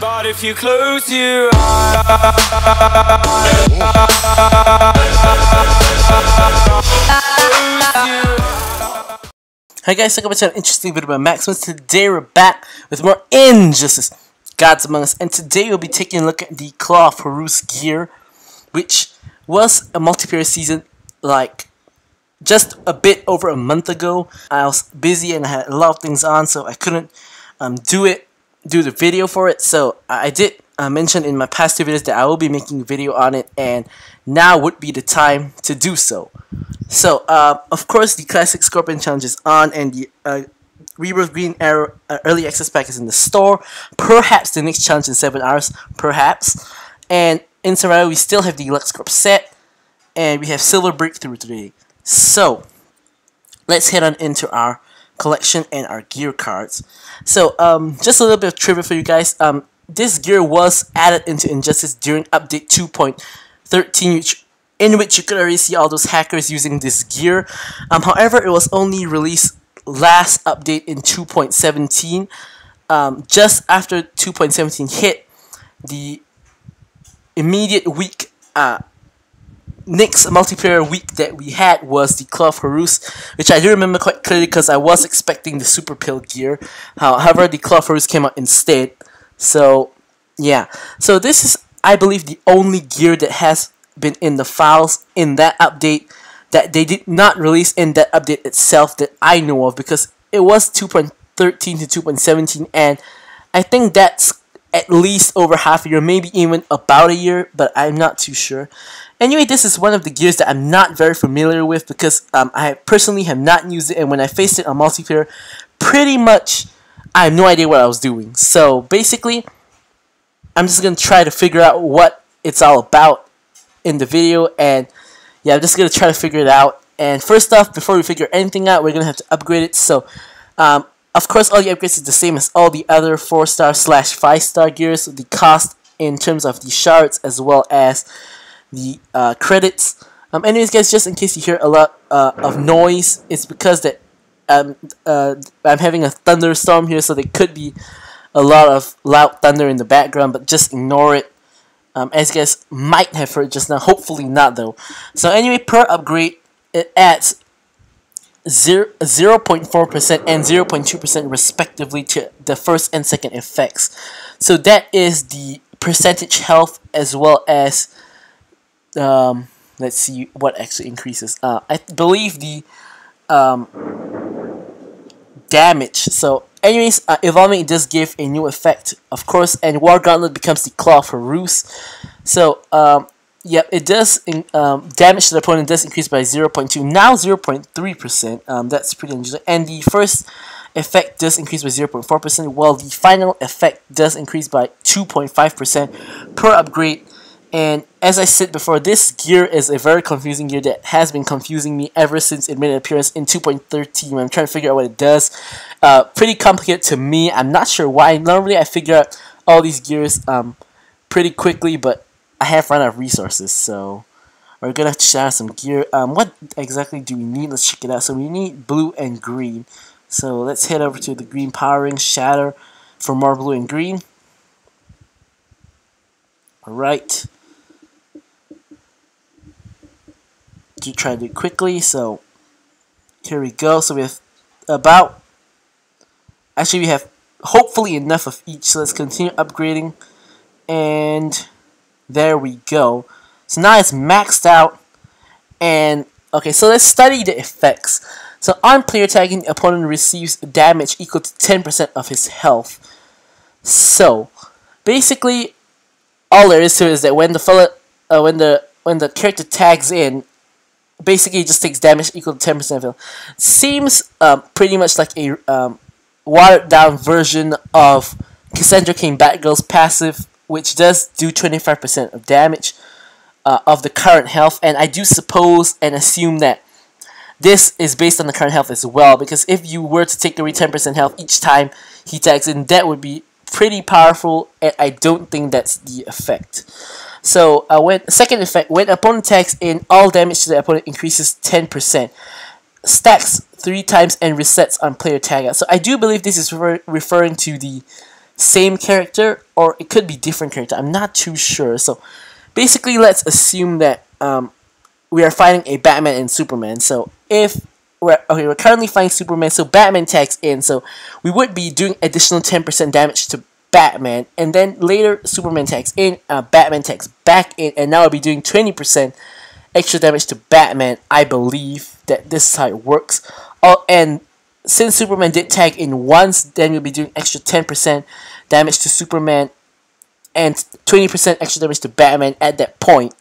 But if you close your eyes, hi guys, welcome back to an interesting video by Maximus. Today we're back with more Injustice Gods Among Us, and today we'll be taking a look at the Claw of Horus gear, which was a multiplayer season like just a bit over a month ago. I was busy and I had a lot of things on, so I couldn't do the video for it. So I did mention in my past two videos that I will be making a video on it, and now would be the time to do so. So of course the classic Scorpion challenge is on, and the Rebirth Green Arrow early access pack is in the store. Perhaps the next challenge in 7 hours, perhaps. And in survival we still have the Lux Corp set, and we have Silver Breakthrough today. So let's head on into our collection and our gear cards. So just a little bit of trivia for you guys. This gear was added into Injustice during update 2.13, in which you could already see all those hackers using this gear. However, it was only released last update in 2.17. Just after 2.17 hit, the immediate week next multiplayer week that we had was the Claw of Horus, which I do remember quite clearly because I was expecting the Super Pill gear. However, the Claw of Horus came out instead. So yeah, so this is, I believe, the only gear that has been in the files in that update that they did not release in that update itself that I know of, because it was 2.13 to 2.17, and I think that's at least over half a year, maybe even about a year, but I'm not too sure. Anyway, this is one of the gears that I'm not very familiar with, because I personally have not used it, and when I faced it on multiplayer, pretty much I have no idea what I was doing. So basically, I'm just going to try to figure out what it's all about in the video, and yeah, I'm just going to try to figure it out. And first off, before we figure anything out, we're going to have to upgrade it. So of course, all the upgrades is the same as all the other 4-star / 5-star gears. The cost in terms of the shards as well as the credits. Anyways, guys, just in case you hear a lot of noise, it's because that I'm having a thunderstorm here, so there could be a lot of loud thunder in the background, but just ignore it. As you guys might have heard just now, hopefully not though. So anyway, per upgrade, it adds 0.4% and 0.2% respectively to the first and second effects. So that is the percentage health as well as let's see what actually increases. I believe the damage. So anyways, evolving, it does give a new effect, of course, and War Gauntlet becomes the Claw of Horus. So yep, it does damage to the opponent does increase by 0.2, now 0.3%. That's pretty unusual. And the first effect does increase by 0.4%, while the final effect does increase by 2.5% per upgrade. And as I said before, this gear is a very confusing gear that has been confusing me ever since it made an appearance in 2.13. I'm trying to figure out what it does. Pretty complicated to me. I'm not sure why. Normally I figure out all these gears pretty quickly, but I have run out of resources, so we're gonna have to share some gear. What exactly do we need? Let's check it out. So we need blue and green. So let's head over to the green powering shatter for more blue and green. Alright. To try to do it quickly, so here we go. So we have we have hopefully enough of each, so let's continue upgrading, and there we go. So now it's maxed out, and okay, so let's study the effects. So on player tagging, the opponent receives damage equal to 10% of his health. So basically all there is to it is that when the character tags in, basically it just takes damage equal to 10% of health. Seems pretty much like a watered down version of Cassandra Cain Batgirl's passive, which does do 25% of damage of the current health. And I do suppose and assume that this is based on the current health as well, because if you were to take away 10% health each time he tags in, that would be pretty powerful, and I don't think that's the effect. So second effect, when opponent tags in, all damage to the opponent increases 10%. Stacks 3 times and resets on player tagout. So I do believe this is referring to the same character or it could be different character. I'm not too sure. So basically, let's assume that we are fighting a Batman and Superman. So if we're currently fighting Superman, so Batman tags in, so we would be doing additional 10% damage to Batman, and then later Superman tags in, Batman tags back in, and now I'll be doing 20% extra damage to Batman. I believe that this is how it works. Oh, and since Superman did tag in once, then we'll be doing extra 10% damage to Superman and 20% extra damage to Batman at that point.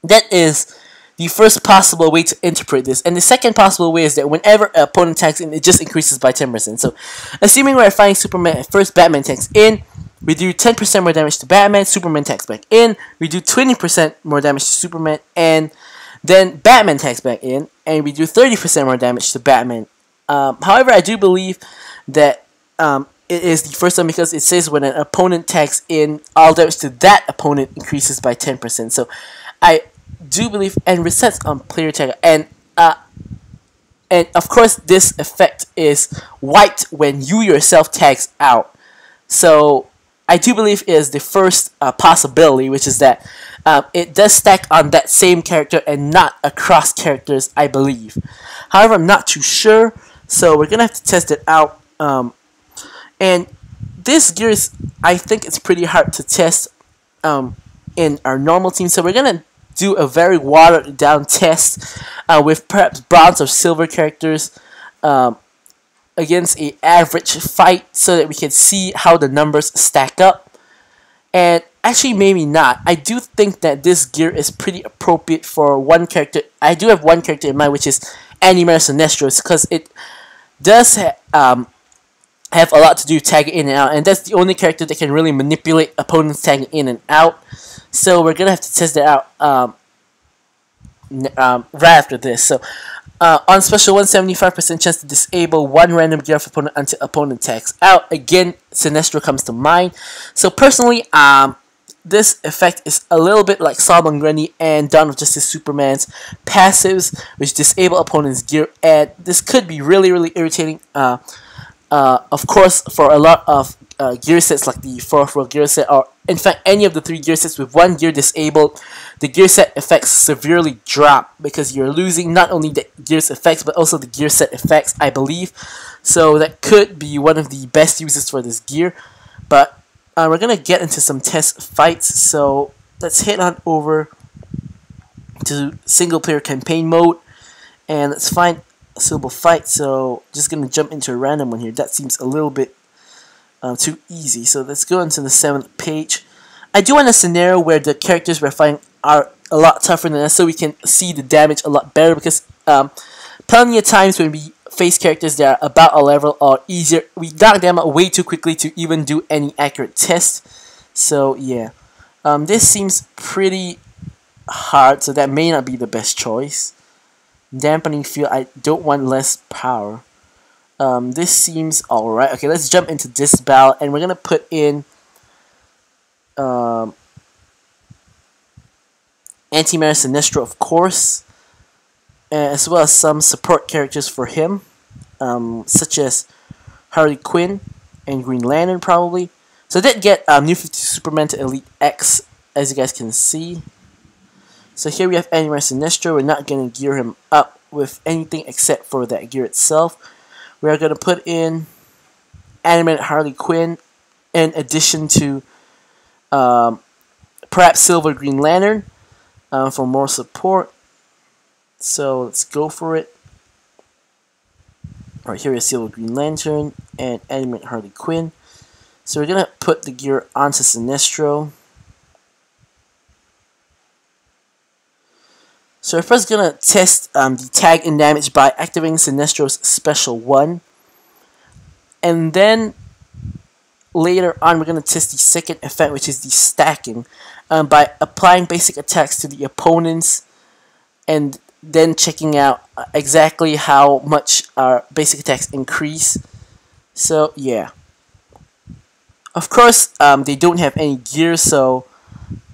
That is the first possible way to interpret this. And the second possible way is that whenever an opponent tags in, it just increases by 10%. So, assuming we're fighting Superman at first, Batman tags in, we do 10% more damage to Batman, Superman tags back in, we do 20% more damage to Superman, and then Batman tags back in, and we do 30% more damage to Batman. However, I do believe that it is the first one because it says when an opponent tags in, all damage to that opponent increases by 10%. So, I do believe, and resets on player tag, and of course this effect is wiped when you yourself tags out. So I do believe it is the first possibility, which is that it does stack on that same character and not across characters, I believe. However, I'm not too sure, so we're gonna have to test it out. And this gear is, I think it's pretty hard to test in our normal team, so we're gonna do a very watered down test with perhaps bronze or silver characters against an average fight so that we can see how the numbers stack up. And actually maybe not. I do think that this gear is pretty appropriate for one character. I do have one character in mind, which is Animator Sinestro, because it does have a lot to do tagging in and out, and that's the only character that can really manipulate opponents tagging in and out. So we're gonna have to test it out right after this. So on special 175% chance to disable one random gear of opponent until opponent tags out. Again, Sinestro comes to mind. So personally, this effect is a little bit like Solomon Grundy and Dawn of Justice Superman's passives, which disable opponent's gear, and this could be really irritating. Of course, for a lot of gear sets like the 4th World gear set, or in fact any of the 3 gear sets with one gear disabled, the gear set effects severely drop because you're losing not only the gear's effects but also the gear set effects, I believe. So that could be one of the best uses for this gear. But we're gonna get into some test fights, so let's head on over to single player campaign mode and let's find a suitable fight. So just gonna jump into a random one here. That seems a little bit too easy. So let's go into the 7th page. I do want a scenario where the characters we're fighting are a lot tougher than us, so we can see the damage a lot better, because plenty of times when we face characters that are about our level or easier, we knock them out way too quickly to even do any accurate test. So yeah, this seems pretty hard, so that may not be the best choice. Dampening field, I don't want less power. This seems alright. Okay, let's jump into this battle, and we're gonna put in Antimatter Sinestro, of course, as well as some support characters for him, such as Harley Quinn and Green Lantern, probably. So I did get New 52 Superman to Elite X, as you guys can see. So here we have Animator Sinestro. We're not going to gear him up with anything except for that gear itself. We are going to put in Animated Harley Quinn in addition to perhaps Silver Green Lantern for more support. So let's go for it. Alright, here is Silver Green Lantern and Animated Harley Quinn. So we're going to put the gear onto Sinestro. So we're first going to test the tag and damage by activating Sinestro's Special 1. And then later on we're going to test the second effect, which is the stacking, by applying basic attacks to the opponents and then checking out exactly how much our basic attacks increase. So yeah. Of course, they don't have any gear, so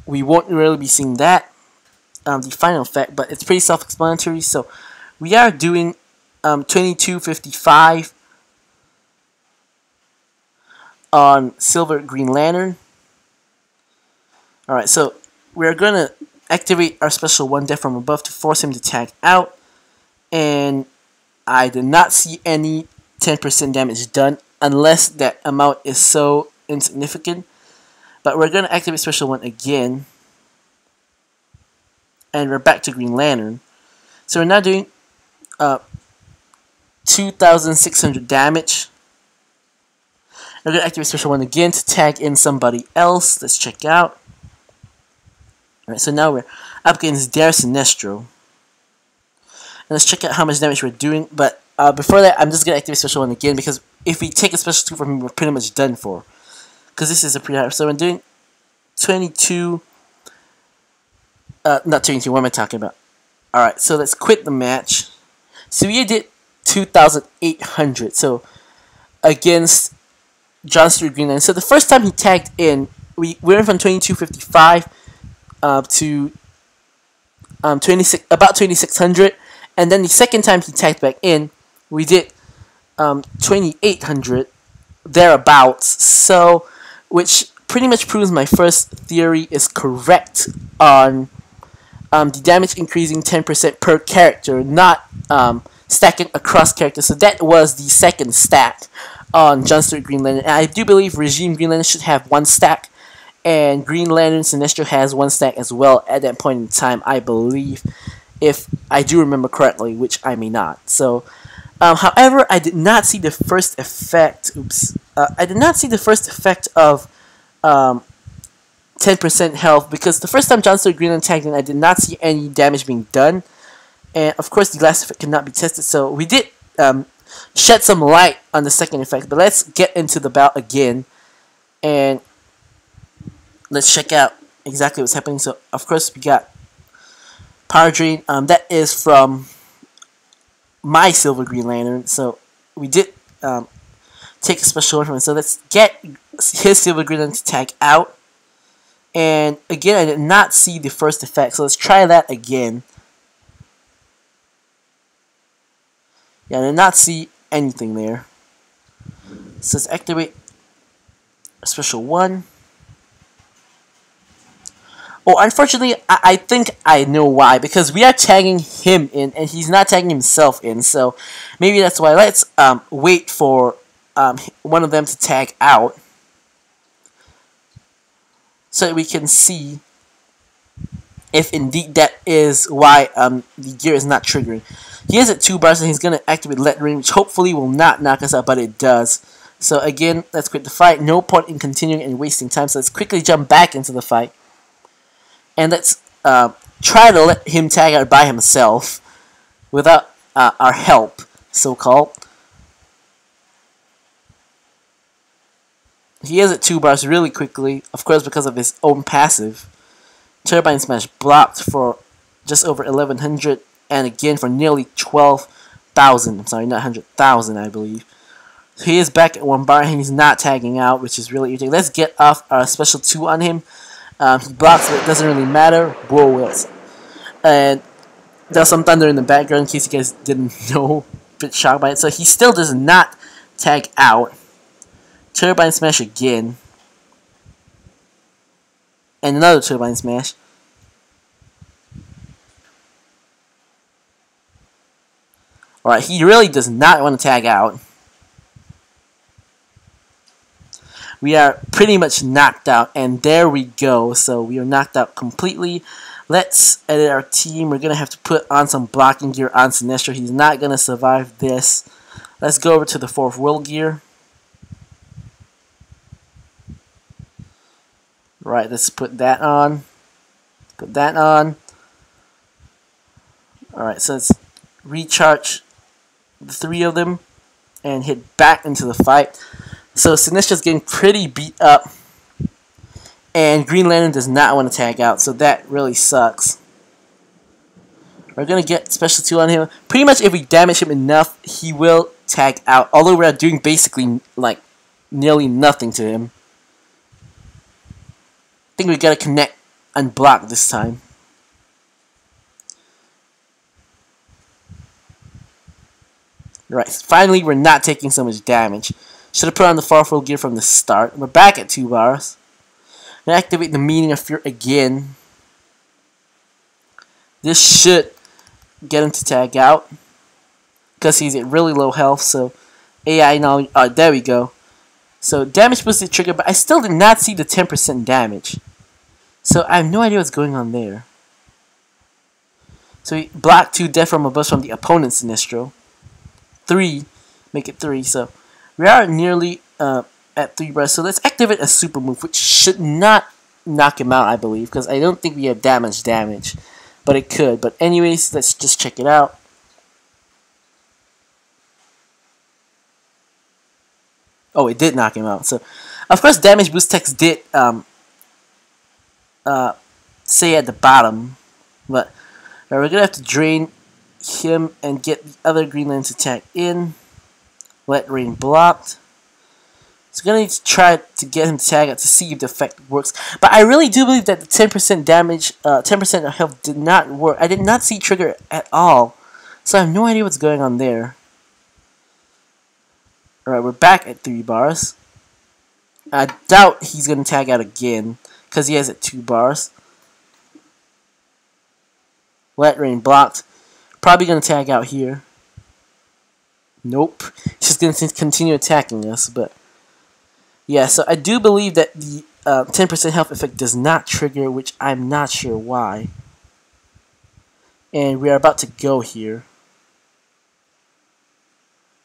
we won't really be seeing that. The final effect, but it's pretty self-explanatory. So we are doing 2255 on Silver Green Lantern. Alright, so we're going to activate our special 1 Death from Above to force him to tag out. And I did not see any 10% damage done unless that amount is so insignificant. But we're going to activate special 1 again. And we're back to Green Lantern. So we're now doing 2,600 damage. We're going to activate special 1 again to tag in somebody else. Let's check out. Alright, so now we're up against Dare Sinestro. And let's check out how much damage we're doing. But before that, I'm just going to activate special 1 again, because if we take a special 2 from him, we're pretty much done for. Because this is a pretty high. So I'm doing 22. Not 22, what am I talking about? Alright, so let's quit the match. So we did 2,800. So against John Stewart Green Lantern. So the first time he tagged in, we went from 2255 to about 2,600. And then the second time he tagged back in, we did 2,800 thereabouts. So, which pretty much proves my first theory is correct on the damage increasing 10% per character, not stacking across characters. So that was the second stack on John Stewart Green Lantern. And I do believe Regime Green Lantern should have 1 stack, and Green Lantern Sinestro has 1 stack as well at that point in time, I believe, if I do remember correctly, which I may not. So, however, I did not see the first effect. I did not see the first effect of 10% health, because the first time John Stewart Green Lantern tagged in, I did not see any damage being done. And of course, the last effect cannot be tested, so we did shed some light on the second effect. But let's get into the bout again, and let's check out exactly what's happening. So, of course, we got Power Drain. That is from my Silver Green Lantern, so we did take a special one from it. So let's get his Silver Green Lantern to tag out. And again, I did not see the first effect, so let's try that again. Yeah, I did not see anything there. So let's activate a special 1. Oh, unfortunately, I think I know why. Because we are tagging him in, and he's not tagging himself in. So maybe that's why. Let's wait for one of them to tag out, so that we can see if indeed that is why the gear is not triggering. He is at 2 bars, and he's going to activate Let Rain, which hopefully will not knock us out, but it does. So again, let's quit the fight. No point in continuing and wasting time, so let's quickly jump back into the fight. And let's try to let him tag out by himself without our help, so-called. He is at 2 bars really quickly, of course, because of his own passive. Turbine Smash blocked for just over 1,100, and again for nearly 12,000. I'm sorry, not 100,000, I believe. So he is back at 1 bar, and he's not tagging out, which is really irritating. Let's get off our special 2 on him. He blocks, but it doesn't really matter. Whoa, and there's some thunder in the background in case you guys didn't know. Bit shocked by it. So he still does not tag out. Turbine Smash again. And another Turbine Smash. Alright, he really does not want to tag out. We are pretty much knocked out, and there we go. So we are knocked out completely. Let's edit our team. We're going to have to put on some blocking gear on Sinestro. He's not going to survive this. Let's go over to the 4th World Gear. Right, let's put that on. Put that on. Alright, so let's recharge the 3 of them and hit back into the fight. So Sinestro's getting pretty beat up, and Green Lantern does not want to tag out, so that really sucks. We're going to get Special 2 on him. Pretty much if we damage him enough, he will tag out, although we're doing basically like nearly nothing to him. I think we got to connect and block this time. Right, finally we're not taking so much damage. Should have put on the powerful gear from the start. We're back at 2 bars. Gonna activate the Meaning of Fear again. This should get him to tag out. Because he's at really low health, so AI now, there we go. So damage boosted trigger, but I still did not see the 10% damage. So I have no idea what's going on there. So we block 2 death from above from the opponent's Sinestro. 3, make it 3, so we are nearly at 3 bars. So let's activate a super move, which should not knock him out, I believe, because I don't think we have damage, but it could. But anyways, let's just check it out. Oh, it did knock him out. So, of course, damage boost text did say at the bottom, but we're gonna have to drain him and get the other Green Lantern's attack in. Let Rain blocked. So we're gonna need to try to get him to tag out to see if the effect works. But I really do believe that the 10% damage, 10% of health did not work. I did not see trigger at all, so I have no idea what's going on there. Alright, we're back at 3 bars. I doubt he's going to tag out again, because he has at 2 bars. Let Rain blocked. Probably going to tag out here. Nope. He's just going to continue attacking us, but... yeah, so I do believe that the 10% health effect does not trigger, which I'm not sure why. And we are about to go here.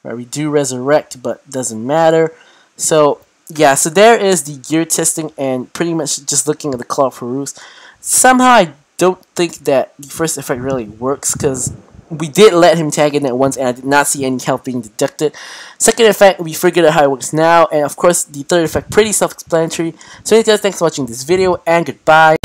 Right, we do resurrect, but doesn't matter. So, yeah, so there is the gear testing and pretty much just looking at the Claw of Horus. Somehow I don't think that the first effect really works because we did let him tag in at once and I did not see any health being deducted. Second effect, we figured out how it works now. And of course, the third effect, pretty self-explanatory. So anyways, thanks for watching this video and goodbye.